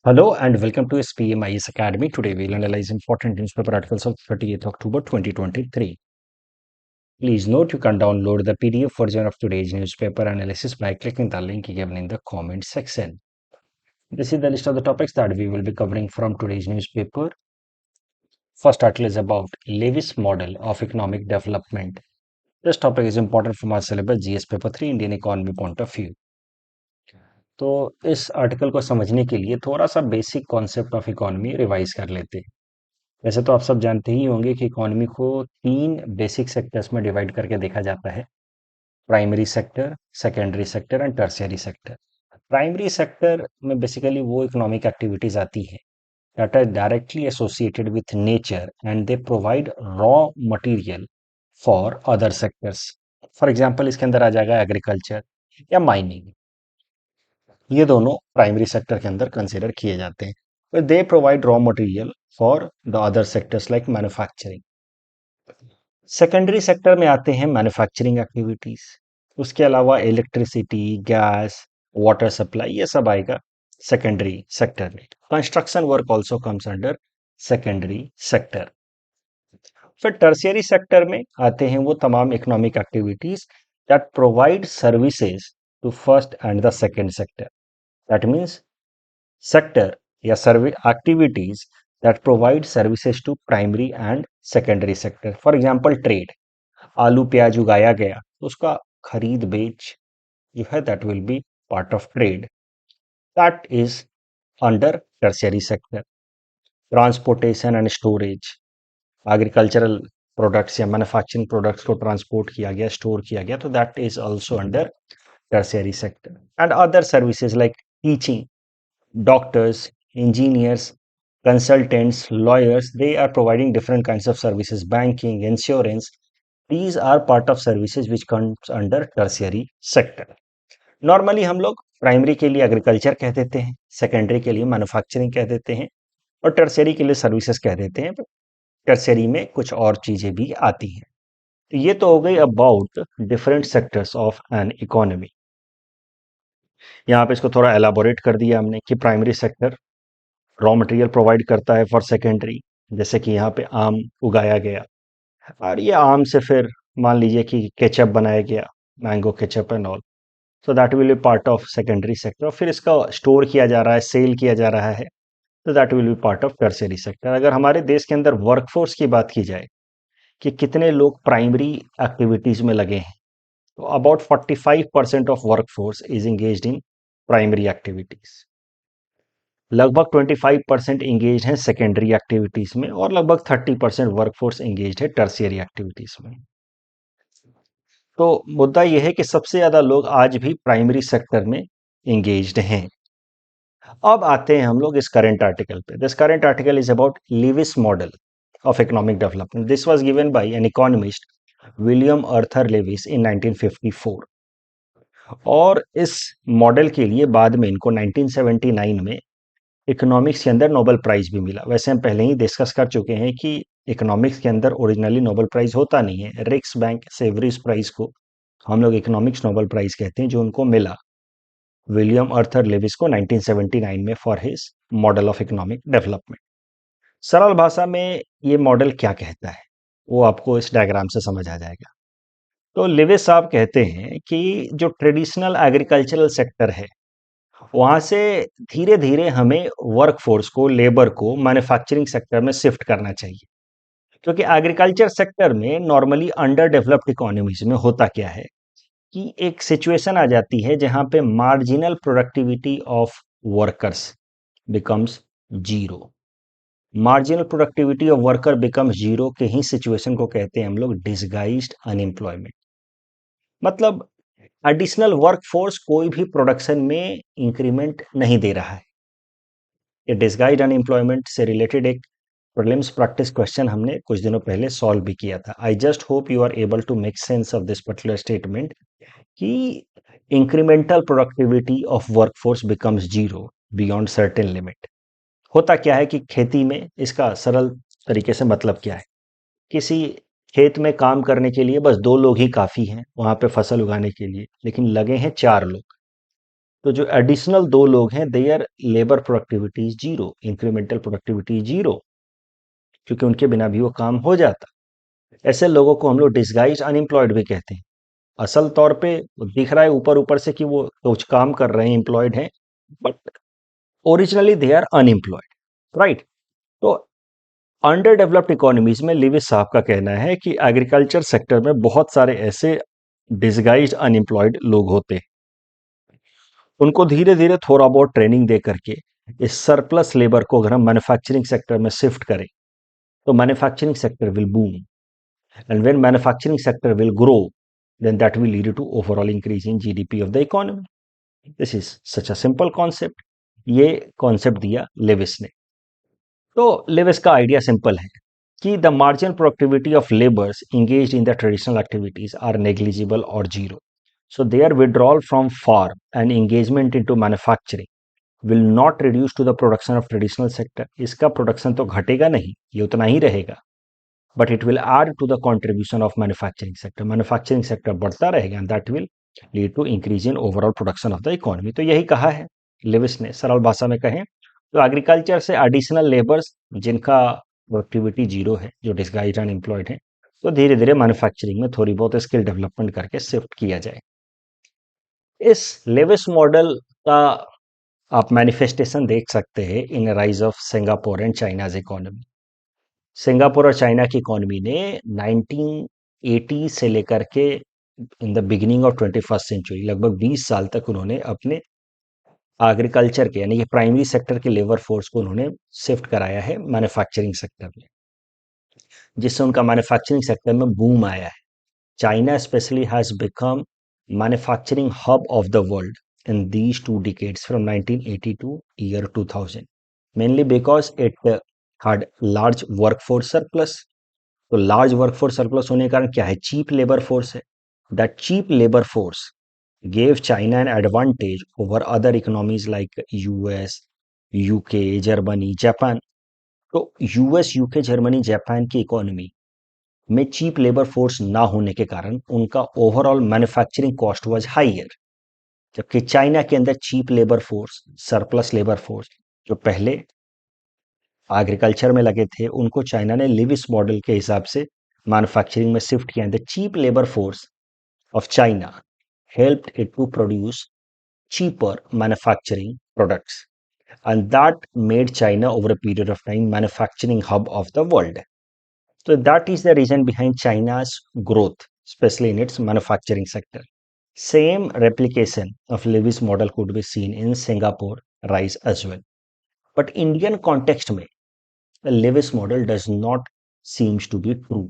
Hello and welcome to SPMIS Academy. Today we'll analyze important newspaper articles of 30th October 2023. Please note you can download the PDF version of today's newspaper analysis by clicking the link given in the comment section. This is the list of the topics that we will be covering from today's newspaper. First article is about Lewis model of economic development. This topic is important from our syllabus GS paper 3 Indian economy point of view. तो इस article को समझने के लिए थोड़ा सा basic concept of economy revise कर लेते हैं। वैसे तो आप सब जानते ही होंगे कि इकोनॉमी को तीन बेसिक सेक्टर्स में डिवाइड करके देखा जाता है। Primary sector, secondary sector and tertiary sector. Primary sector में बेसिकली वो इकोनॉमिक एक्टिविटीज आती हैं that are directly associated with nature and they provide raw material for other sectors. For example इसके अंदर आ जाएगा एग्रीकल्चर या माइनिंग। ये दोनों प्राइमरी सेक्टर के अंदर कंसिडर किए जाते हैं। दे provide raw material for the other sectors like manufacturing. Secondary sector में आते हैं मैन्युफैक्चरिंग एक्टिविटीज, उसके अलावा इलेक्ट्रिसिटी, गैस, वाटर सप्लाई, ये सब आएगा सेकेंडरी सेक्टर में। Construction work also comes under secondary sector. फिर टर्शियरी सेक्टर में आते हैं वो तमाम economic activities that provide services to first and the second sector. That means sector या service activities that provide services to primary and secondary sector. For example, trade. आलू प्याज उगाया गया तो उसका खरीद बेच जो है that will be part of trade. That is under tertiary sector. Transportation and storage. Agricultural products या manufacturing products को transport किया गया, store किया गया, तो that is also under tertiary sector. And other services like teaching, doctors, engineers, consultants, lawyers, they are providing different kinds of services, banking, insurance. These are part of services which comes under tertiary sector. Normally हम लोग primary के लिए agriculture कह देते हैं, secondary के लिए manufacturing कह देते हैं और टर्शियरी के लिए सर्विसेज कह देते हैं। टर्शियरी में कुछ और चीजें भी आती हैं। तो ये तो हो गई about different sectors of an economy. यहाँ पे इसको थोड़ा एलाबोरेट कर दिया हमने कि primary sector raw material provide करता है फॉर सेकेंडरी, जैसे कि यहाँ पे आम उगाया गया और ये आम से फिर मान लीजिए कि केचप बनाया गया, mango ketchup and all, so that will be part of secondary sector. फिर इसका स्टोर किया जा रहा है, सेल किया जा रहा है, तो that will be part of tertiary sector. अगर हमारे देश के अंदर वर्कफोर्स की बात की जाए कि कितने लोग प्राइमरी एक्टिविटीज में लगे हैं, तो about 45% of workforce is engaged in primary activities, लगभग 25% इंगेज हैं सेकेंडरी एक्टिविटीज में और लगभग 30% वर्कफोर्स इंगेज है टर्शियरी एक्टिविटीज में। तो मुद्दा यह है कि सबसे ज्यादा लोग आज भी प्राइमरी सेक्टर में इंगेज्ड हैं। अब आते हैं हम लोग इस करंट आर्टिकल पे। This current article is about Lewis model of economic development. This was given by an economist William Arthur Lewis in 1954 और इस मॉडल के लिए बाद में इनको 1979 में इकोनॉमिक्स के अंदर नोबेल प्राइज भी मिला। वैसे हम पहले ही डिस्कस कर चुके हैं कि इकोनॉमिक्स के अंदर ओरिजिनली नोबेल प्राइज होता नहीं है। रिक्स बैंक सेवरिस प्राइज को हम लोग इकोनॉमिक्स नोबेल प्राइज कहते हैं, जो उनको मिला विलियम अर्थर लेविस को 1979 में for his model of economic development. सरल भाषा में ये मॉडल क्या कहता है वो आपको इस डायग्राम से समझ आ जाएगा। तो लेविस साहब कहते हैं कि जो ट्रेडिशनल एग्रीकल्चरल सेक्टर है वहां से धीरे धीरे हमें वर्कफोर्स को, लेबर को मैन्युफैक्चरिंग सेक्टर में शिफ्ट करना चाहिए, क्योंकि एग्रीकल्चर सेक्टर में नॉर्मली अंडर डेवलप्ड इकोनॉमीज में होता क्या है कि एक सिचुएशन आ जाती है जहां पे marginal productivity of workers becomes zero. Marginal productivity of worker becomes zero के ही सिचुएशन को कहते हैं हम लोग डिसगाइज्ड अनएम्प्लॉयमेंट। मतलब एडिशनल वर्कफोर्स कोई भी प्रोडक्शन में इंक्रीमेंट नहीं दे रहा है। ये डिसगाइज्ड अनएम्प्लॉयमेंट से रिलेटेड एक प्रीलिम्स प्रैक्टिस क्वेश्चन हमने कुछ दिनों पहले सॉल्व भी किया था। I just hope you are able to make sense of this particular statement कि incremental productivity of workforce becomes zero beyond certain limit. होता क्या है कि खेती में इसका सरल तरीके से मतलब क्या है, किसी खेत में काम करने के लिए बस 2 लोग ही काफी हैं वहां पे फसल उगाने के लिए, लेकिन लगे हैं 4 लोग। तो जो एडिशनल दो लोग हैं, their labour productivity is zero, incremental productivity zero, क्योंकि उनके बिना भी वो काम हो जाता। ऐसे लोगों को हम लोग डिसगाइज अनएम्प्लॉयड भी कहते हैं। असल तौर पे दिख रहा है ऊपर ऊपर से कि वो कुछ काम कर रहे हैं, एम्प्लॉयड हैं, but originally they are unemployed, right. तो अंडर डेवलप्ड इकोनॉमीज में लिविस साहब का कहना है कि एग्रीकल्चर सेक्टर में बहुत सारे ऐसे डिसगाइज्ड अनएम्प्लॉयड लोग होते हैं। उनको धीरे धीरे थोड़ा बहुत ट्रेनिंग दे करके इस सरप्लस लेबर को अगर हम मैन्युफैक्चरिंग सेक्टर में शिफ्ट करें तो manufacturing sector will boom, and when manufacturing sector will grow then that will lead to overall increase in GDP of the economy. This is such a simple concept. ये concept दिया Levi's ने। तो Levi's का idea simple है कि the marginal productivity of labours engaged in the traditional activities are negligible or zero. So their withdrawal from farm and engagement into manufacturing will not reduce to the production of traditional sector. इसका production तो घटेगा नहीं, ये उतना ही रहेगा, but it will add to the contribution of manufacturing sector. Manufacturing sector बढ़ता रहेगा and that will lead to increase in overall production of the economy. तो यही कहा है लेविस ने, सरल भाषा में कहें तो एग्रीकल्चर से एडिशनल लेबर्स जिनका प्रोडक्टिविटी जीरो है, जो डिसगाइज्ड अनएम्प्लॉयड है, तो धीरे धीरे मैन्युफैक्चरिंग में थोड़ी बहुत स्किल डेवलपमेंट करके शिफ्ट किया जाए। इस लेविस मॉडल का आप मैनिफेस्टेशन देख सकते हैं in rise of Singapore and China's economy. Singapore और चाइना की इकोनॉमी ने 1980 से लेकर के in the beginning of 21st century लगभग 20 साल तक उन्होंने अपने एग्रीकल्चर के यानी कि प्राइमरी सेक्टर के लेबर फोर्स को उन्होंने शिफ्ट कराया है मैन्युफैक्चरिंग सेक्टर में, जिससे उनका मैन्युफैक्चरिंग सेक्टर में बूम आया है। China especially has become manufacturing hub of the world in these 2 decades from 1980 to year 2000, mainly because it had large workforce surplus. तो लार्ज वर्कफोर्स सरप्लस होने के कारण क्या है, चीप लेबर फोर्स है। That cheap labour force gave China an advantage over other economies like US, UK, Germany, Japan. तो US, UK, Germany, Japan की economy में चीप लेबर फोर्स ना होने के कारण उनका overall manufacturing cost was higher, जबकि चाइना के अंदर cheap labour force, surplus labour force जो पहले एग्रीकल्चर में लगे थे, उनको चाइना ने लिविस मॉडल के हिसाब से मैन्युफैक्चरिंग में शिफ्ट किया। The cheap labour force of China helped it to produce cheaper manufacturing products, and that made China over a period of time manufacturing hub of the world. So that is the reason behind China's growth, especially in its manufacturing sector. Same replication of Levy's model could be seen in Singapore rise as well. But Indian context में the Lewis model does not seems to be true.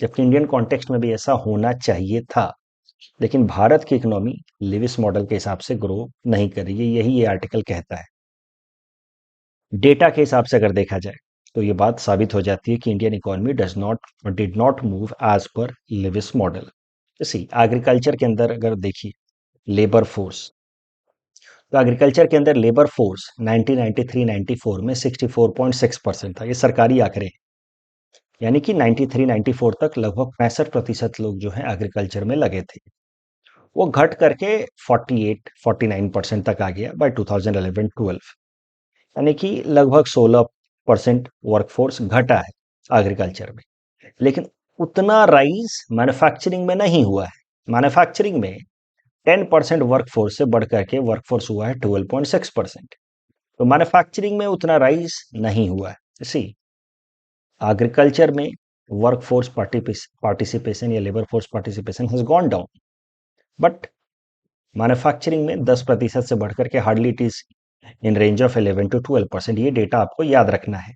जबकि Indian context में भी ऐसा होना चाहिए था, लेकिन भारत की इकोनॉमी लिविस मॉडल के हिसाब से ग्रो नहीं कर रही है, यही ये आर्टिकल कहता है। डेटा के हिसाब से अगर देखा जाए तो ये बात साबित हो जाती है कि Indian economy did not move as per Lewis model. See agriculture के अंदर अगर देखिए लेबर फोर्स, तो एग्रीकल्चर के अंदर लेबर फोर्स 1993-94 में 64.6% था, ये सरकारी आंकड़े, यानी कि 93-94 तक लगभग 65% लोग जो है एग्रीकल्चर में लगे थे। वो घट करके 48-49% तक आ गया बाय 2011-12, यानी कि लगभग 16% वर्कफोर्स घटा है एग्रीकल्चर में। लेकिन उतना राइज मैन्युफैक्चरिंग में नहीं हुआ है। मैन्युफैक्चरिंग में 10% वर्कफोर्स से बढ़ करके वर्कफोर्स हुआ है 12.6%। तो मैन्युफैक्चरिंग में उतना राइज नहीं हुआ है। सी एग्रीकल्चर में वर्कफोर्स पार्टिसिपेशन या labour force participation has gone down, but manufacturing में 10% से बढ़कर के hardly it is in range of 11 to 12%। ये डेटा आपको याद रखना है।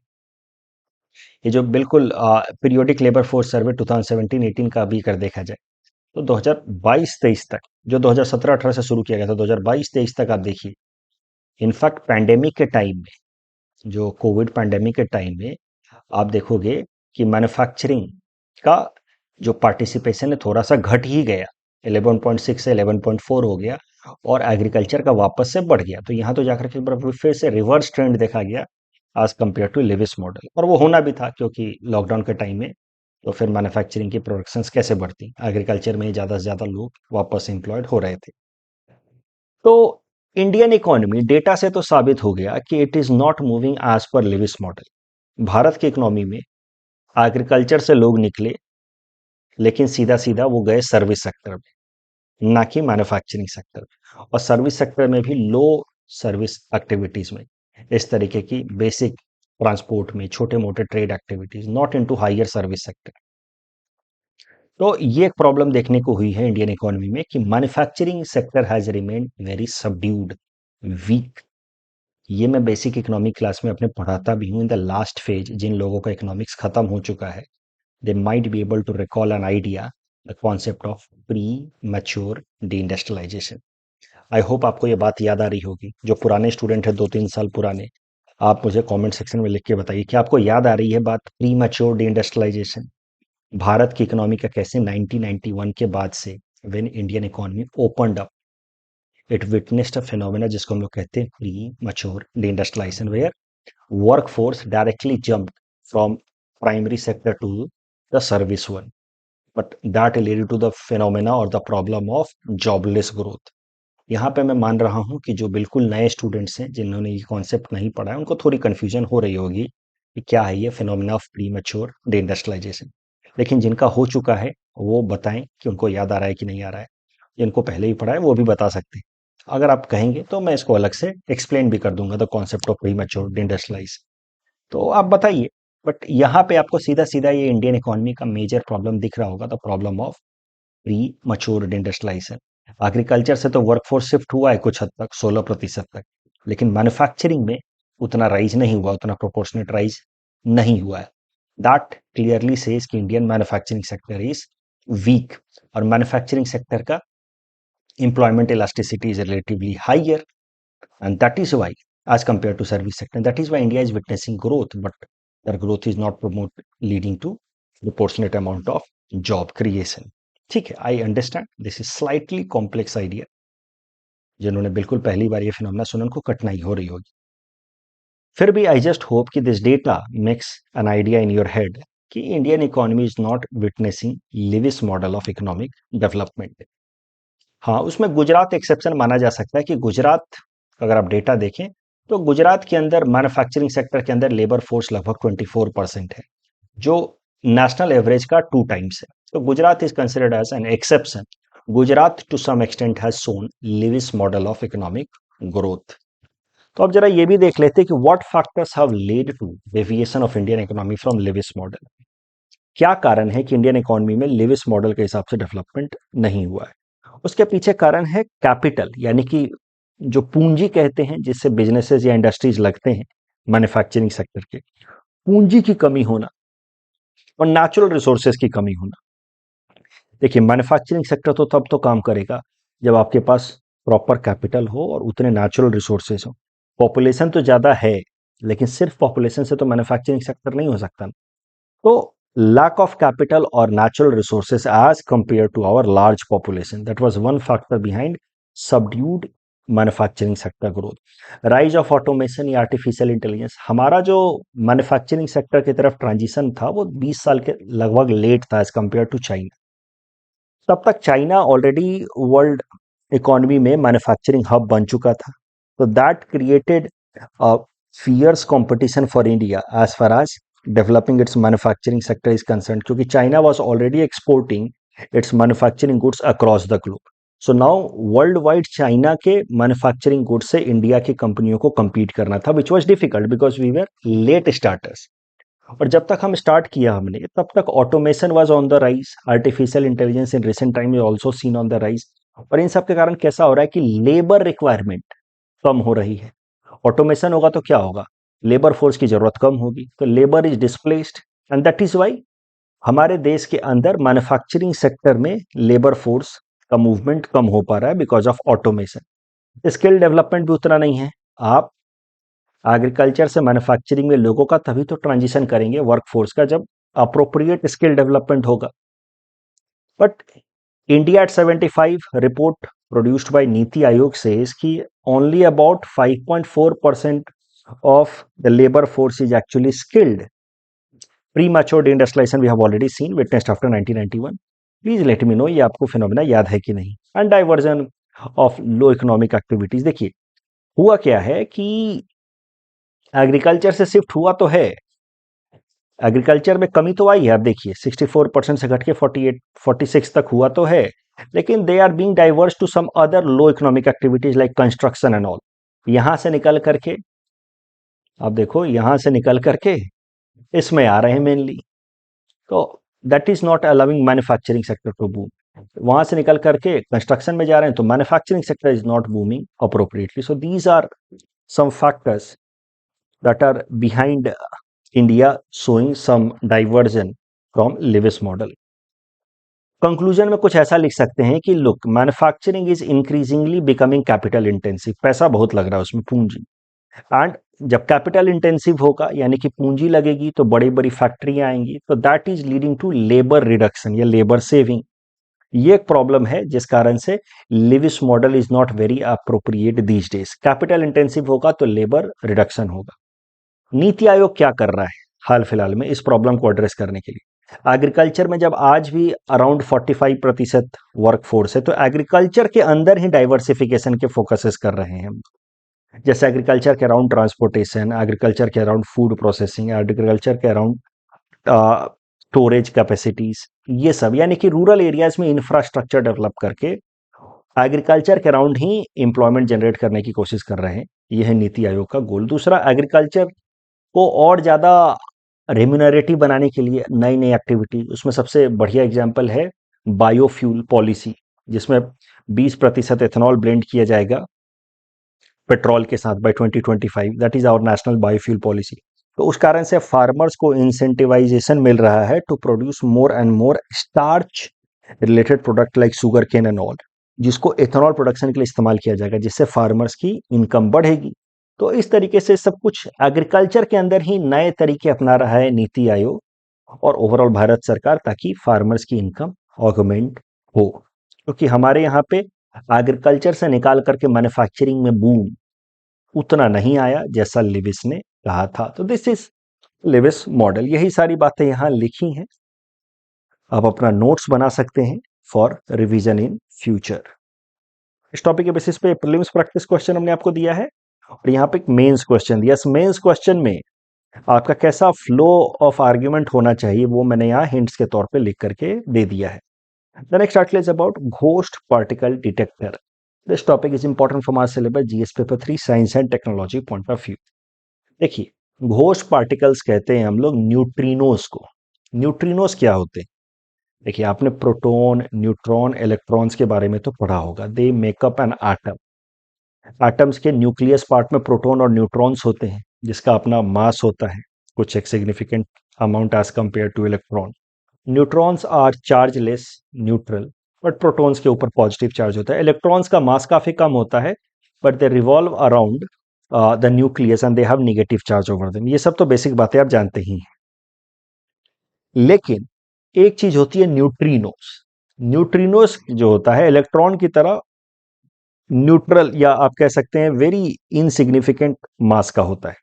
ये जो बिल्कुल पीरियोडिक लेबर फोर्स सर्वे 2017-18 का भी कर देखा जाए तो 2022-23 तक, जो 2017-18 से शुरू किया गया था, 2022-23 तक आप देखिए, इनफैक्ट पैंडेमिक के टाइम में, जो कोविड पैंडेमिक के टाइम में आप देखोगे कि मैन्युफैक्चरिंग का जो पार्टिसिपेशन है थोड़ा सा घट ही गया, 11.6 से 11.4 हो गया, और एग्रीकल्चर का वापस से बढ़ गया। तो यहाँ तो जाकर के फिर से रिवर्स ट्रेंड देखा गया as compared to Lewis model, और वो होना भी था क्योंकि लॉकडाउन के टाइम में तो फिर मैन्युफैक्चरिंग की प्रोडक्शंस कैसे बढ़ती, एग्रीकल्चर में ज़्यादा से ज़्यादा लोग वापस एम्प्लॉयड हो रहे थे। तो इंडियन इकोनॉमी डेटा से तो साबित हो गया कि it is not moving as per Lewis model. Bharat की इकोनॉमी में एग्रीकल्चर से लोग निकले, लेकिन सीधा सीधा वो गए सर्विस सेक्टर में, ना कि मैन्युफैक्चरिंग सेक्टर में। और सर्विस सेक्टर में भी लो सर्विस एक्टिविटीज में, इस तरीके की बेसिक ट्रांसपोर्ट में, छोटे मोटे trade activities, not into higher service sector. तो ये एक प्रॉब्लम देखने को हुई है इंडियन इकोनॉमी में कि manufacturing sector has remained very subdued, weak. ये मैं बेसिक इकोनॉमिक क्लास में अपने पढ़ाता भी हूँ इन द लास्ट फेज। जिन लोगों का इकोनॉमिक्स खत्म हो चुका है, they might be able to recall an idea, the concept of premature deindustrialization. I hope आपको ये बात याद आ रही होगी। जो पुराने स्टूडेंट हैं 2-3 साल पुराने, आप मुझे कमेंट सेक्शन में लिख के बताइए कि आपको याद आ रही है बात प्रीमैच्योर डीइंडस्ट्रियलाइजेशन। भारत की इकोनॉमी का कैसे 1991 के बाद से when Indian economy opened up, it witnessed a phenomena जिसको हम लोग कहते हैं premature deindustrialisation, where workforce directly jumped from primary sector to the service one, but that led to the phenomena or the problem of jobless growth. यहाँ पे मैं मान रहा हूँ कि जो बिल्कुल नए स्टूडेंट्स हैं, जिन्होंने ये कॉन्सेप्ट नहीं पढ़ा है, उनको थोड़ी कंफ्यूजन हो रही होगी कि क्या है ये फिनोमेना ऑफ प्रीमैच्योर डीइंडस्ट्रियलाइजेशन। लेकिन जिनका हो चुका है वो बताएं कि उनको याद आ रहा है कि नहीं आ रहा है। जिनको पहले ही पढ़ा है वो भी बता सकते हैं। अगर आप कहेंगे तो मैं इसको अलग से एक्सप्लेन भी कर दूंगा, द कॉन्सेप्ट ऑफ प्रीमैच्योर डीइंडस्ट्रियलाइज। तो आप बताइए। बट यहाँ पे आपको सीधा सीधा ये इंडियन इकोनॉमी का मेजर प्रॉब्लम दिख रहा होगा, the problem of premature industrialisation. Agriculture से तो वर्कफोर्स शिफ्ट हुआ है कुछ हद तक, 16% तक, लेकिन मैन्युफैक्चरिंग में उतना राइज नहीं हुआ, उतना प्रोपोर्शनेट राइज नहीं हुआ है। दैट क्लियरली सेज कि Indian manufacturing sector is weak, और मैन्युफैक्चरिंग सेक्टर का employment elasticity is relatively higher, and that is why, as compared to service sector, that is why India is witnessing growth, but their growth is not promote leading to proportionate amount of job creation. ठीक है, I understand this is slightly complex idea. जिन्होंने बिल्कुल पहली बार ये phenomena सुना उनको कठिनाई हो रही होगी। फिर भी आई जस्ट होप कि this data makes an idea in your head कि Indian economy is not witnessing Lewis model of economic development. हाँ, उसमें गुजरात एक्सेप्शन माना जा सकता है कि गुजरात, अगर आप डेटा देखें तो गुजरात के अंदर मैन्युफैक्चरिंग सेक्टर के अंदर लेबर फोर्स लगभग 24% है, जो नेशनल एवरेज का 2 टाइम्स है। तो Gujarat is considered as an exception. Gujarat to some extent has shown Lewis model of economic growth. तो अब जरा ये भी देख लेते हैं कि what factors have led to deviation of Indian economy from Lewis model. क्या कारण है कि इंडियन इकोनॉमी में लिविस मॉडल के हिसाब से डेवलपमेंट नहीं हुआ है? उसके पीछे कारण है कैपिटल, यानी कि जो पूंजी कहते हैं जिससे बिजनेसेस या इंडस्ट्रीज लगते हैं मैन्युफैक्चरिंग सेक्टर के, पूंजी की कमी होना और नेचुरल रिसोर्सेज की कमी होना। देखिए, मैन्युफैक्चरिंग सेक्टर तो तब तो काम करेगा जब आपके पास प्रॉपर कैपिटल हो और उतने नेचुरल रिसोर्सेज हो। पॉपुलेशन तो ज़्यादा है, लेकिन सिर्फ पॉपुलेशन से तो मैन्युफैक्चरिंग सेक्टर नहीं हो सकता। तो lack of capital or natural resources as compared to our large population, that was one factor behind subdued manufacturing sector growth. Rise of automation या आर्टिफिशियल इंटेलिजेंस, हमारा जो मैन्युफैक्चरिंग सेक्टर की तरफ ट्रांजिशन था वो 20 साल के लगभग लेट था एज कंपेयर टू चाइना। तब तक चाइना ऑलरेडी वर्ल्ड इकोनॉमी में मैन्युफैक्चरिंग हब बन चुका था। तो that created fierce competition for India as far as developing its manufacturing sector is concerned, क्योंकि China was already exporting its manufacturing goods across the globe. So now worldwide China के manufacturing goods से India की कंपनियों को compete करना था, which was difficult because we were late starters. और जब तक हम स्टार्ट किया हमने, तब तक automation was on the rise, artificial intelligence in recent time is also seen on the rise. और इन सब के कारण कैसा हो रहा है कि लेबर रिक्वायरमेंट कम हो रही है। ऑटोमेशन होगा तो क्या होगा, लेबर फोर्स की जरूरत कम होगी, तो labour is displaced, and that is why हमारे देश के अंदर मैन्युफैक्चरिंग सेक्टर में लेबर फोर्स का मूवमेंट कम हो पा रहा है because of automation. Skill development भी उतना नहीं है। आप एग्रीकल्चर से मैन्युफैक्चरिंग में लोगों का तभी तो ट्रांजिशन करेंगे वर्कफोर्स का जब अप्रोप्रिएट स्किल डेवलपमेंट होगा। But India at 75 report produced by NITI Aayog says कि only about 5.4% of the labor force is actually skilled. Premature deindustrialization we have already seen, witnessed after 1991. Please let me know ये आपको phenomena याद है कि नहीं। And diversion of low economic activities, देखिए हुआ क्या है कि एग्रीकल्चर से शिफ्ट हुआ तो है, एग्रीकल्चर में कमी तो आई है, आप देखिए 64% से घट के 48 46 तक हुआ तो है, लेकिन they are being diverse to some other low economic activities like construction and all. यहां से निकल करके, आप देखो यहां से निकल करके इसमें आ रहे हैं मेनली, तो that is not allowing manufacturing sector to boom. वहां से निकल करके कंस्ट्रक्शन में जा रहे हैं तो manufacturing sector is not booming appropriately. So these are some factors that are behind India showing some diversion from Lewis model. Conclusion में कुछ ऐसा लिख सकते हैं कि look, manufacturing is increasingly becoming capital intensive, पैसा बहुत लग रहा है उसमें, पूंजी। एंड जब कैपिटल इंटेंसिव होगा यानी कि पूंजी लगेगी तो बड़ी बड़ी फैक्ट्रियां आएंगी, तो that is leading to labour reduction या लेबर सेविंग। ये एक प्रॉब्लम है जिस कारण से Lewis model is not very appropriate these days. Capital intensive होगा तो लेबर रिडक्शन होगा। नीति आयोग क्या कर रहा है हाल फिलहाल में इस प्रॉब्लम को एड्रेस करने के लिए? एग्रीकल्चर में जब आज भी अराउंड 45% वर्क फोर्स है, तो एग्रीकल्चर के अंदर ही डाइवर्सिफिकेशन के फोकसेस कर रहे हैं हम। जैसे एग्रीकल्चर के अराउंड ट्रांसपोर्टेशन, एग्रीकल्चर के अराउंड फूड प्रोसेसिंग, एग्रीकल्चर के अराउंड स्टोरेज कैपेसिटीज, ये सब, यानी कि रूरल एरियाज में इंफ्रास्ट्रक्चर डेवलप करके एग्रीकल्चर के अराउंड ही एम्प्लॉयमेंट जनरेट करने की कोशिश कर रहे हैं। यह है नीति आयोग का गोल। दूसरा, एग्रीकल्चर को और ज़्यादा रेम्यूनरेटिव बनाने के लिए नई नई एक्टिविटी, उसमें सबसे बढ़िया एग्जांपल है बायोफ्यूल पॉलिसी, जिसमें 20% एथेनॉल ब्लेंड किया जाएगा पेट्रोल के साथ by 2025। That is our national biofuel policy. तो उस कारण से फार्मर्स को इंसेंटिवाइजेशन मिल रहा है to produce more and more starch related product like sugar cane and all, जिसको एथेनॉल प्रोडक्शन के लिए इस्तेमाल किया जाएगा, जिससे फार्मर्स की इनकम बढ़ेगी। तो इस तरीके से सब कुछ एग्रीकल्चर के अंदर ही नए तरीके अपना रहा है नीति आयोग और ओवरऑल भारत सरकार, ताकि फार्मर्स की इनकम ऑगमेंट हो। क्योंकि हमारे यहाँ पे एग्रीकल्चर से निकाल करके मैन्युफैक्चरिंग में बूम उतना नहीं आया जैसा लिविस ने कहा था। तो दिस इज लिविस मॉडल। यही सारी बातें यहाँ लिखी हैं, आप अपना नोट्स बना सकते हैं फॉर रिवीजन इन फ्यूचर। इस टॉपिक के बेसिस पे प्रीलिम्स प्रैक्टिस क्वेश्चन हमने आपको दिया है और यहाँ पे एक मेंस क्वेश्चन दिया। इस मेंस क्वेश्चन में आपका कैसा फ्लो ऑफ आर्ग्यूमेंट होना चाहिए वो मैंने यहाँ हिंट्स के तौर पे लिख करके दे दिया है। The next article is about ghost particle detector. This topic is important from our syllabus GS paper 3 science and technology point of view. देखिए, घोस्ट पार्टिकल्स कहते हैं हम लोग न्यूट्रिनोस को। न्यूट्रिनोस क्या होते हैं? देखिए, आपने प्रोटॉन, न्यूट्रॉन, इलेक्ट्रॉन्स के बारे में तो पढ़ा होगा। They make up an atom. Atoms के न्यूक्लियस पार्ट में प्रोटॉन और न्यूट्रॉन्स होते हैं, जिसका अपना मास होता है कुछ एक significant amount as compared to electron. Neutrons are chargeless neutral, but protons के ऊपर पॉजिटिव चार्ज होता है। इलेक्ट्रॉन्स का मास काफी कम होता है, but they revolve around the nucleus and they have negative charge over them. ये सब तो बेसिक बातें आप जानते ही हैं। लेकिन एक चीज होती है न्यूट्रिनोस। न्यूट्रिनोस जो होता है इलेक्ट्रॉन की तरह न्यूट्रल, या आप कह सकते हैं वेरी इनसिग्निफिकेंट मास का होता है।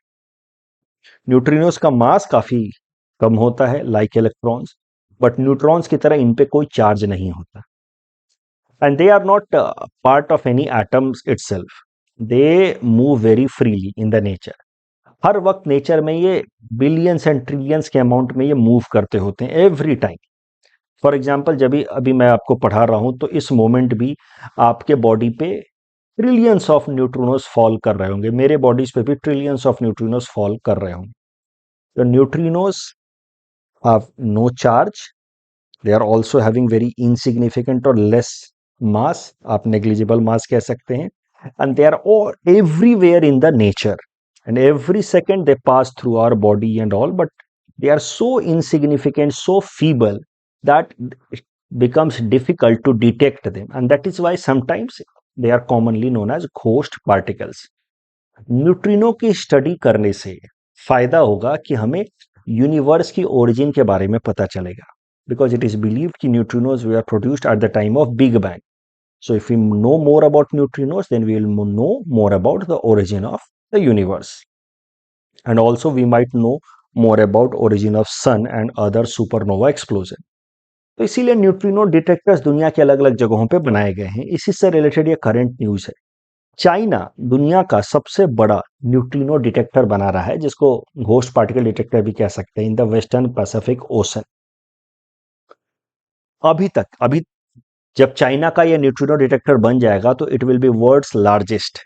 न्यूट्रिनोस का मास काफी कम होता है लाइक इलेक्ट्रॉन्स, बट न्यूट्रॉन्स की तरह इन पे कोई चार्ज नहीं होता। And they are not part of any atoms itself, they move very freely in the nature. हर वक्त नेचर में ये बिलियंस एंड ट्रिलियंस के अमाउंट में ये मूव करते होते हैं एवरी टाइम। फॉर एग्जाम्पल, जब अभी मैं आपको पढ़ा रहा हूं तो इस मोमेंट भी आपके बॉडी पे ट्रिलियंस ऑफ न्यूट्रिनोस फॉल कर रहे होंगे, मेरे बॉडीज पे भी ट्रिलियंस ऑफ न्यूट्रिनोस फॉल कर रहे होंगे। तो neutrinos have no charge, they are also having very insignificant और लेस मास, आप नेग्लिजिबल मास कह सकते हैं। And they are all everywhere in the nature, and every second they pass through our body and all, but they are so insignificant, so feeble that it becomes difficult to detect them, and that is why sometimes they are commonly known as ghost particles. Neutrino की study करने से फायदा होगा कि हमें universe की origin के बारे में पता चलेगा, बिकॉज इट इज बिलीव्ड कि neutrinos they are produced at the time of big bang. So if we know more about neutrinos, then we will know more about the origin of the universe. And also we might know more about origin of sun and other supernova explosion. तो इसीलिए neutrino detectors दुनिया के अलग अलग जगहों पे बनाए गए हैं. इसी से रिलेटेड ये करंट न्यूज है. चाइना दुनिया का सबसे बड़ा न्यूट्रिनो डिटेक्टर बना रहा है, जिसको घोस्ट पार्टिकल डिटेक्टर भी कह सकते हैं, in the western Pacific ocean. अभी जब चाइना का यह न्यूट्रिनो डिटेक्टर बन जाएगा तो it will be world's largest,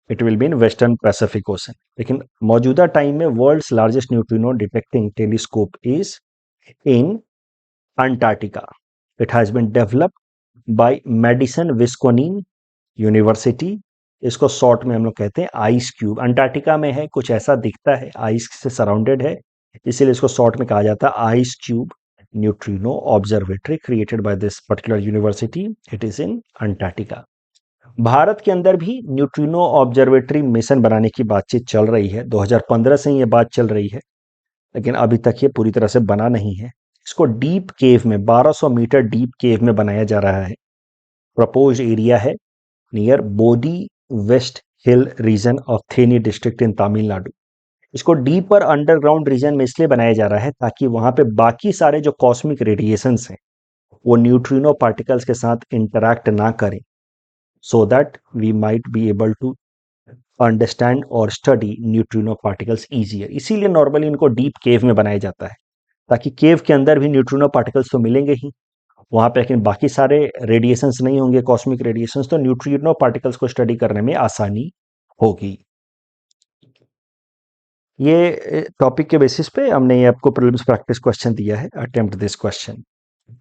it will be in western Pacific ocean. लेकिन मौजूदा टाइम में world's largest neutrino detecting telescope is in Antarctica. It has been developed by Madison Wisconsin university. इसको short में हम लोग कहते हैं आइस क्यूब। अंटार्कटिका में है, कुछ ऐसा दिखता है, आइस से सराउंडेड है, इसीलिए इसको शॉर्ट में कहा जाता है ice cube neutrino observatory created by this particular university. It is in Antarctica. Bharat के अंदर भी न्यूट्रिनो ऑब्जर्वेटरी मिशन बनाने की बातचीत चल रही है। 2015 से ये बात चल रही है, लेकिन अभी तक ये पूरी तरह से बना नहीं है। इसको डीप केव में, 1200 मीटर डीप केव में बनाया जा रहा है। प्रपोज एरिया है near Bodi west hill region of Theni district in Tamil Nadu. इसको डीपर अंडरग्राउंड रीजन में इसलिए बनाया जा रहा है ताकि वहां पे बाकी सारे जो कॉस्मिक रेडिएशंस हैं वो न्यूट्रिनो पार्टिकल्स के साथ इंटरैक्ट ना करें, so that we might be able to understand और स्टडी न्यूट्रिनो पार्टिकल्स ईजियर। इसीलिए नॉर्मली इनको डीप केव में बनाया जाता है, ताकि केव के अंदर भी न्यूट्रिनो पार्टिकल्स तो मिलेंगे ही वहां पे, लेकिन बाकी सारे रेडिएशंस नहीं होंगे, कॉस्मिक रेडिएशंस, तो न्यूट्रिनो पार्टिकल्स को स्टडी करने में आसानी होगी। ये टॉपिक के बेसिस पे हमने ये आपको प्रीलिम्स प्रैक्टिस क्वेश्चन दिया है। Attempt this question.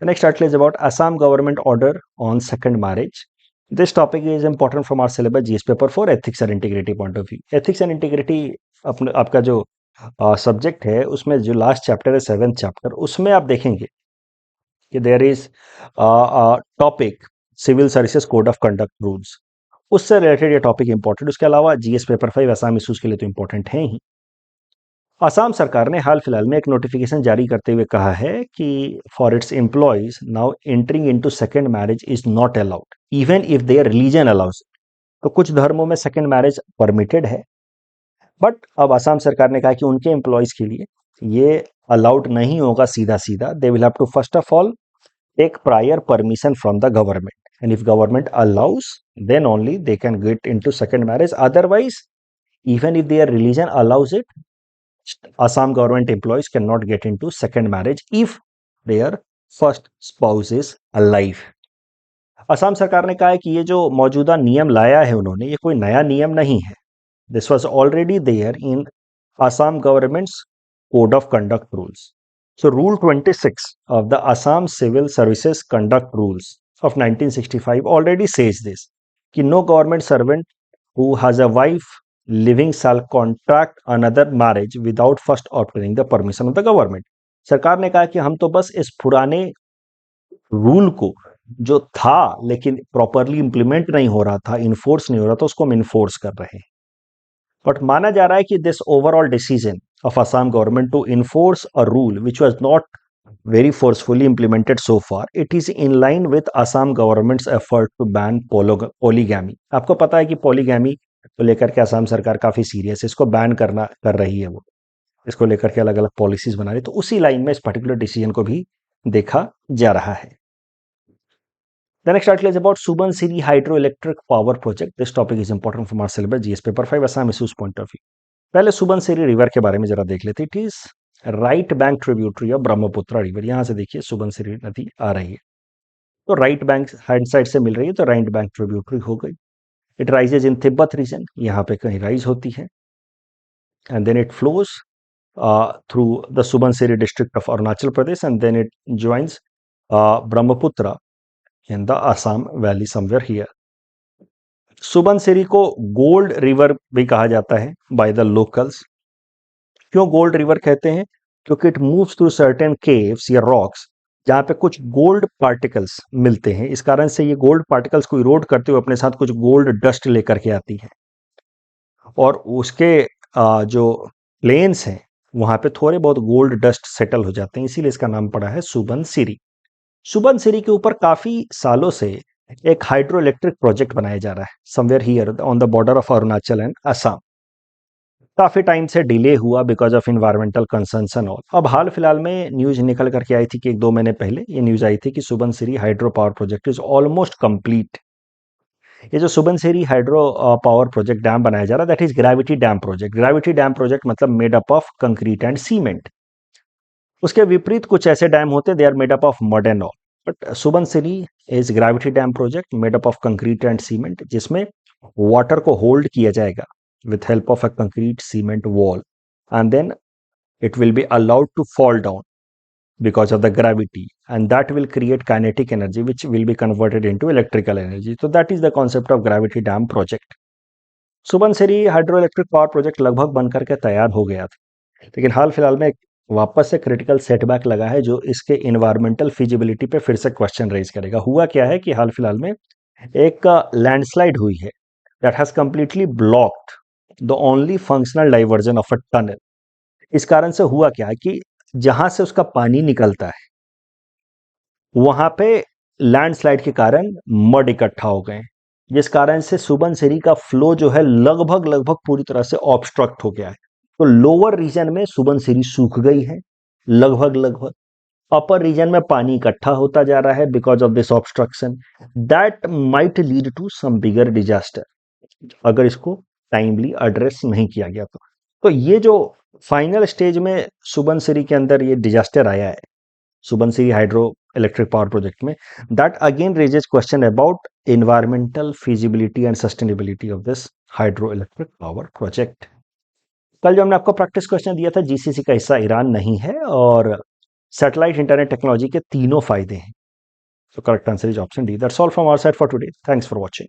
Next article is about Assam government order on second marriage. This topic is important from our syllabus GS paper for ethics and integrity point of view. Ethics and integrity अपने आपका जो subject है, उसमें जो last chapter है, 7th chapter, उसमें आप देखेंगे कि there is topic civil services code of conduct rules, उससे रिलेटेड ये टॉपिक इंपॉर्टेंट। उसके अलावा जीएस पेपर 5 आसाम इश्यूज के लिए तो इंपॉर्टेंट है ही। असम सरकार ने हाल फिलहाल में एक नोटिफिकेशन जारी करते हुए कहा है कि for its employees now entering into second marriage is not allowed even if their religion allows. तो कुछ धर्मों में सेकंड मैरिज परमिटेड है, बट अब असम सरकार ने कहा कि उनके एम्प्लॉयज के लिए ये अलाउड नहीं होगा सीधा सीधा। They will have to first of all take prior permission from the government, and if government allows, then only they can get into second marriage. Otherwise, even if their religion allows it, Assam government employees cannot get into second marriage if their first spouse is alive. Assam सरकार ने कहा है कि ये जो मौजूदा नियम लाया है उन्होंने, ये कोई नया नियम नहीं है। This was already there in Assam government's code of conduct rules. So Rule 26 of the Assam Civil Services Conduct Rules of 1965 already says this कि no government servant who has a wife living shall contract another marriage without first obtaining the permission of the government। सरकार ने कहा कि हम तो बस इस पुराने रूल को, जो था लेकिन प्रॉपरली इंप्लीमेंट नहीं हो रहा था, इन्फोर्स नहीं हो रहा था, उसको हम इन्फोर्स कर रहे हैं। बट माना जा रहा है कि this overall decision of Assam government to enforce a rule which was not very forcefully implemented so far, it is in line with Assam government's effort to ban polygamy। आपको पता है कि polygamy को लेकर के असम सरकार काफी सीरियस है, इसको बैन कर रही है, वो इसको लेकर के अलग अलग पॉलिसीज बना रही है। तो उसी लाइन में इस पर्टिकुलर डिसीजन को भी देखा जा रहा है। The next article is about Subansiri hydroelectric power project. This topic is important from our syllabus GS paper 5 Assam issues point of view। पहले सुबनसिरी रिवर के बारे में जरा देख लेते। It is right bank tributary of Brahmaputra river. यहां से देखिए सुबनसिरी नदी आ रही है, तो राइट बैंक हैंड साइड से मिल रही है, तो राइट बैंक ट्रिब्यूटरी हो गई। It rises in Tibet region, यहाँ पे कहीं राइज होती है, and then it flows through the Subansiri district of Arunachal Pradesh, and then it joins Brahmaputra in the Assam valley somewhere here. Subansiri को गोल्ड रिवर भी कहा जाता है बाय द लोकल्स। क्यों गोल्ड रिवर कहते हैं? क्योंकि it moves through certain caves या रॉक्स जहां पे कुछ गोल्ड पार्टिकल्स मिलते हैं। इस कारण से ये गोल्ड पार्टिकल्स को इरोड करते हुए अपने साथ कुछ गोल्ड डस्ट लेकर के आती है, और उसके जो प्लेन्स हैं वहां पे थोड़े बहुत गोल्ड डस्ट सेटल हो जाते हैं, इसीलिए इसका नाम पड़ा है सुबनसिरी। सुबनसिरी के ऊपर काफी सालों से एक हाइड्रो इलेक्ट्रिक प्रोजेक्ट बनाया जा रहा है somewhere here on the border of Arunachal and Assam. काफी टाइम से डिले हुआ because of environmental concerns and all. अब हाल फिलहाल में न्यूज निकल करके आई थी कि 1-2 महीने पहले ये न्यूज आई थी कि Subansiri hydro power project is almost complete. ये जो Subansiri hydro power project dam बनाया जा रहा है that is gravity dam project. Gravity dam project मतलब made up of concrete and cement. उसके विपरीत कुछ ऐसे डैम होते हैं they are made up of mud and all, but Subansiri is gravity dam project made up of concrete and cement, जिसमें water को hold किया जाएगा with help of a concrete cement wall and then it will be allowed to fall down because of the gravity, and that will create kinetic energy which will be converted into electrical energy. So that is the concept of gravity dam project. Subansiri hydro electric power project लगभग बनकर के तैयार हो गया था, लेकिन हाल फिलहाल में वापस से क्रिटिकल सेटबैक लगा है जो इसके इन्वायरमेंटल फिजिबिलिटी पे फिर से क्वेश्चन रेज करेगा। हुआ क्या है कि हाल फिलहाल में एक लैंडस्लाइड हुई है that has completely blocked the only functional diversion of a tunnel. इस कारण से हुआ क्या है कि जहां से उसका पानी निकलता है वहां पे लैंडस्लाइड के कारण मड इकट्ठा हो गए, जिस कारण से सुबनसिरी का फ्लो जो है लगभग लगभग पूरी तरह से ऑब्स्ट्रक्ट हो गया है। तो लोअर रीजन में सुबनसिरी सूख गई है लगभग लगभग, अपर रीजन में पानी इकट्ठा होता जा रहा है because of this obstruction that might lead to some bigger disaster अगर इसको टाइमली एड्रेस नहीं किया गया तो ये जो फाइनल स्टेज में सुबनसिरी के अंदर ये डिजास्टर आया है Subansiri hydro electric power project में, that again raises question about environmental feasibility and sustainability of this hydro electric power project. कल जो हमने आपको प्रैक्टिस क्वेश्चन दिया था जीसीसी का हिस्सा ईरान नहीं है और सैटेलाइट इंटरनेट टेक्नोलॉजी के तीनों फायदे हैं। So correct answer is option D. That's all from our side for today. Thanks for watching.